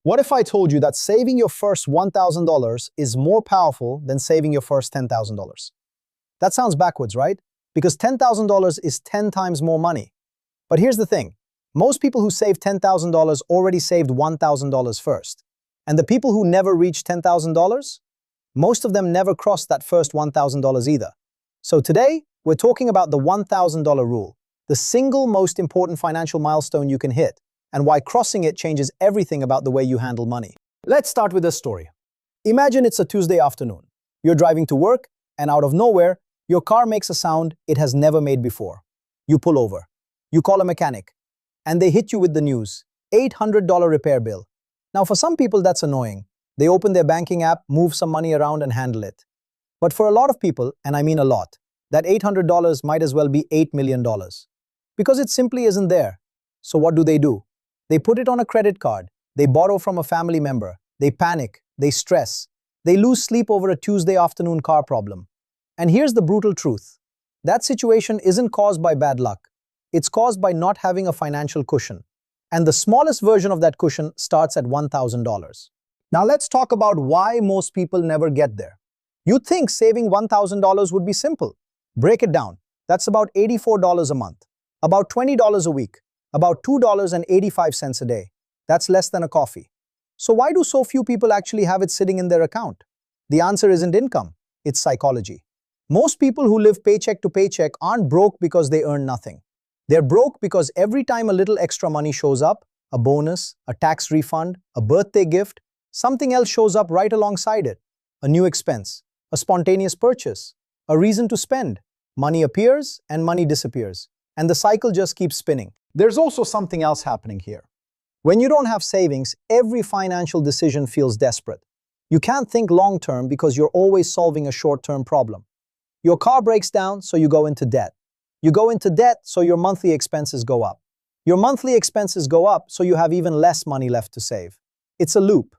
What if I told you that saving your first $1,000 is more powerful than saving your first $10,000? That sounds backwards, right? Because $10,000 is 10 times more money. But here's the thing. Most people who save $10,000 already saved $1,000 first. And the people who never reached $10,000? Most of them never crossed that first $1,000 either. So today, we're talking about the $1,000 rule, the single most important financial milestone you can hit, and why crossing it changes everything about the way you handle money. Let's start with this story. Imagine it's a Tuesday afternoon. You're driving to work, and out of nowhere, your car makes a sound it has never made before. You pull over. You call a mechanic, and they hit you with the news, $800 repair bill. Now, for some people, that's annoying. They open their banking app, move some money around, and handle it. But for a lot of people, and I mean a lot, that $800 might as well be $8 million. Because it simply isn't there. So what do? They put it on a credit card. They borrow from a family member. They panic. They stress. They lose sleep over a Tuesday afternoon car problem. And here's the brutal truth. That situation isn't caused by bad luck. It's caused by not having a financial cushion. And the smallest version of that cushion starts at $1,000. Now let's talk about why most people never get there. You'd think saving $1,000 would be simple. Break it down. That's about $84 a month, about $20 a week, about $2.85 a day. That's less than a coffee. So why do so few people actually have it sitting in their account? The answer isn't income, it's psychology. Most people who live paycheck to paycheck aren't broke because they earn nothing. They're broke because every time a little extra money shows up, a bonus, a tax refund, a birthday gift, something else shows up right alongside it. A new expense, a spontaneous purchase, a reason to spend. Money appears and money disappears. And the cycle just keeps spinning. There's also something else happening here. When you don't have savings, every financial decision feels desperate. You can't think long-term because you're always solving a short-term problem. Your car breaks down, so you go into debt. You go into debt, so your monthly expenses go up. Your monthly expenses go up, so you have even less money left to save. It's a loop.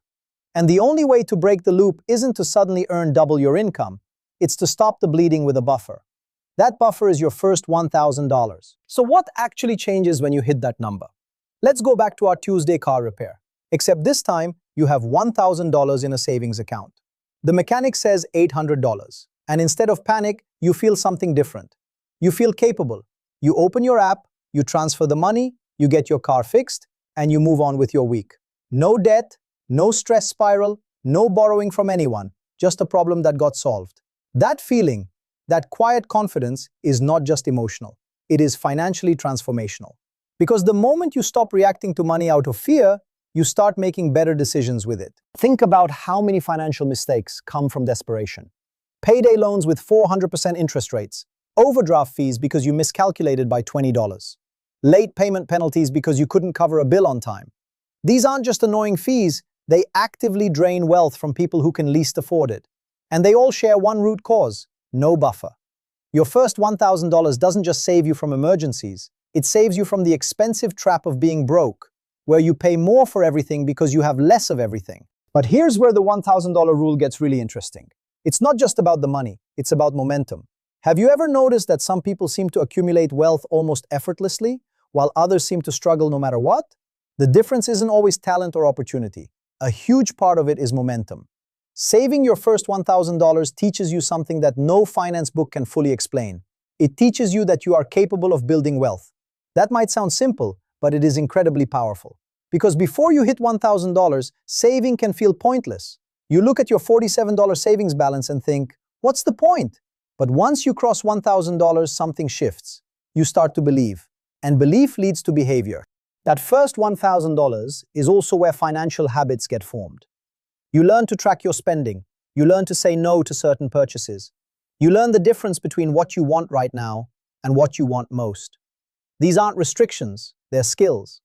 And the only way to break the loop isn't to suddenly earn double your income. It's to stop the bleeding with a buffer. That buffer is your first $1,000. So what actually changes when you hit that number? Let's go back to our Tuesday car repair. Except this time, you have $1,000 in a savings account. The mechanic says $800. And instead of panic, you feel something different. You feel capable. You open your app, you transfer the money, you get your car fixed, and you move on with your week. No debt, no stress spiral, no borrowing from anyone, just a problem that got solved. That feeling, that quiet confidence is not just emotional. It is financially transformational. Because the moment you stop reacting to money out of fear, you start making better decisions with it. Think about how many financial mistakes come from desperation. Payday loans with 400% interest rates, overdraft fees because you miscalculated by $20, late payment penalties because you couldn't cover a bill on time. These aren't just annoying fees, they actively drain wealth from people who can least afford it. And they all share one root cause: no buffer. Your first $1,000 doesn't just save you from emergencies, it saves you from the expensive trap of being broke, where you pay more for everything because you have less of everything. But here's where the $1,000 rule gets really interesting. It's not just about the money, it's about momentum. Have you ever noticed that some people seem to accumulate wealth almost effortlessly, while others seem to struggle no matter what? The difference isn't always talent or opportunity. A huge part of it is momentum. Saving your first $1,000 teaches you something that no finance book can fully explain. It teaches you that you are capable of building wealth. That might sound simple, but it is incredibly powerful. Because before you hit $1,000, saving can feel pointless. You look at your $47 savings balance and think, what's the point? But once you cross $1,000, something shifts. You start to believe. And belief leads to behavior. That first $1,000 is also where financial habits get formed. You learn to track your spending. You learn to say no to certain purchases. You learn the difference between what you want right now and what you want most. These aren't restrictions, they're skills.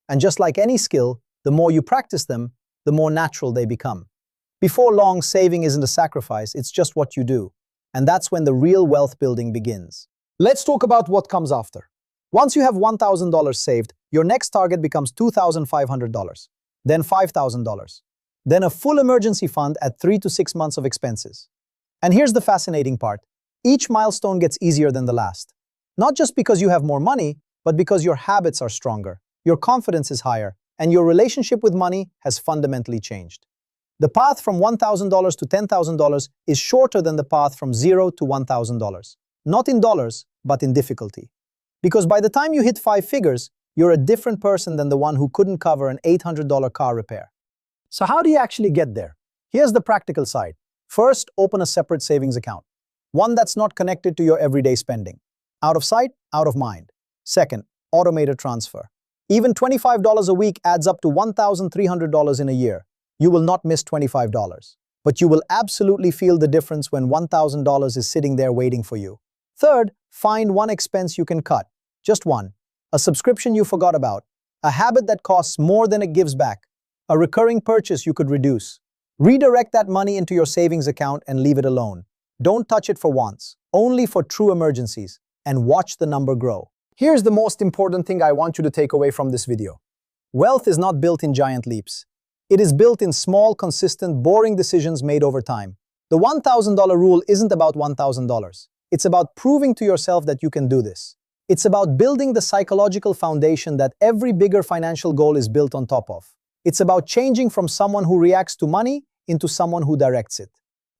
And just like any skill, the more you practice them, the more natural they become. Before long, saving isn't a sacrifice, it's just what you do. And that's when the real wealth building begins. Let's talk about what comes after. Once you have $1,000 saved, your next target becomes $2,500, then $5,000, then a full emergency fund at 3 to 6 months of expenses. And here's the fascinating part. Each milestone gets easier than the last. Not just because you have more money, but because your habits are stronger, your confidence is higher, and your relationship with money has fundamentally changed. The path from $1,000 to $10,000 is shorter than the path from $0 to $1,000. Not in dollars, but in difficulty. Because by the time you hit 5 figures, you're a different person than the one who couldn't cover an $800 car repair. So how do you actually get there? Here's the practical side. First, open a separate savings account. One that's not connected to your everyday spending. Out of sight, out of mind. Second, automated transfer. Even $25 a week adds up to $1,300 in a year. You will not miss $25. But you will absolutely feel the difference when $1,000 is sitting there waiting for you. Third, find one expense you can cut. Just one. A subscription you forgot about. A habit that costs more than it gives back. A recurring purchase you could reduce. Redirect that money into your savings account and leave it alone. Don't touch it for wants, only for true emergencies, and watch the number grow. Here's the most important thing I want you to take away from this video. Wealth is not built in giant leaps. It is built in small, consistent, boring decisions made over time. The $1,000 rule isn't about $1,000. It's about proving to yourself that you can do this. It's about building the psychological foundation that every bigger financial goal is built on top of. It's about changing from someone who reacts to money into someone who directs it.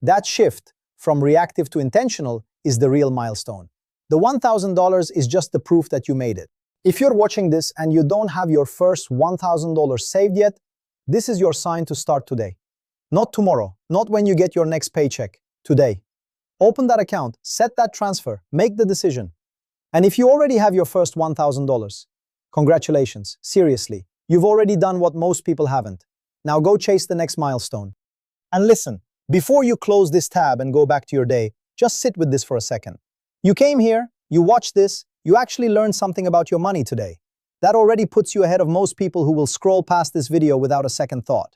That shift, from reactive to intentional, is the real milestone. The $1,000 is just the proof that you made it. If you're watching this and you don't have your first $1,000 saved yet, this is your sign to start today. Not tomorrow, not when you get your next paycheck, today. Open that account, set that transfer, make the decision. And if you already have your first $1,000, congratulations, seriously. You've already done what most people haven't. Now go chase the next milestone. And listen, before you close this tab and go back to your day, just sit with this for a second. You came here, you watched this, you actually learned something about your money today. That already puts you ahead of most people who will scroll past this video without a second thought.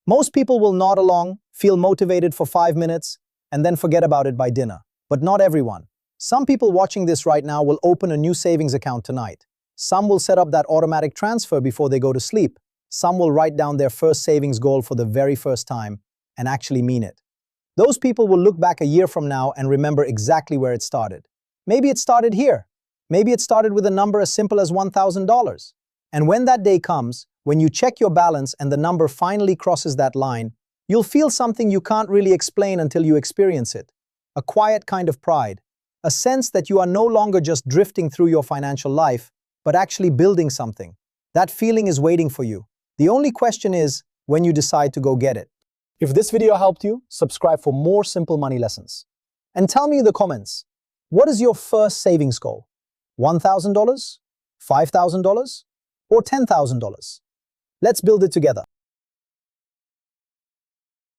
Most people will nod along, feel motivated for 5 minutes, and then forget about it by dinner. But not everyone. Some people watching this right now will open a new savings account tonight. Some will set up that automatic transfer before they go to sleep. Some will write down their first savings goal for the very first time and actually mean it. Those people will look back a year from now and remember exactly where it started. Maybe it started here. Maybe it started with a number as simple as $1,000. And when that day comes, when you check your balance and the number finally crosses that line, you'll feel something you can't really explain until you experience it. A quiet kind of pride. A sense that you are no longer just drifting through your financial life, but actually building something. That feeling is waiting for you. The only question is when you decide to go get it. If this video helped you, subscribe for more simple money lessons. And tell me in the comments, what is your first savings goal? $1,000? $5,000? Or $10,000? Let's build it together.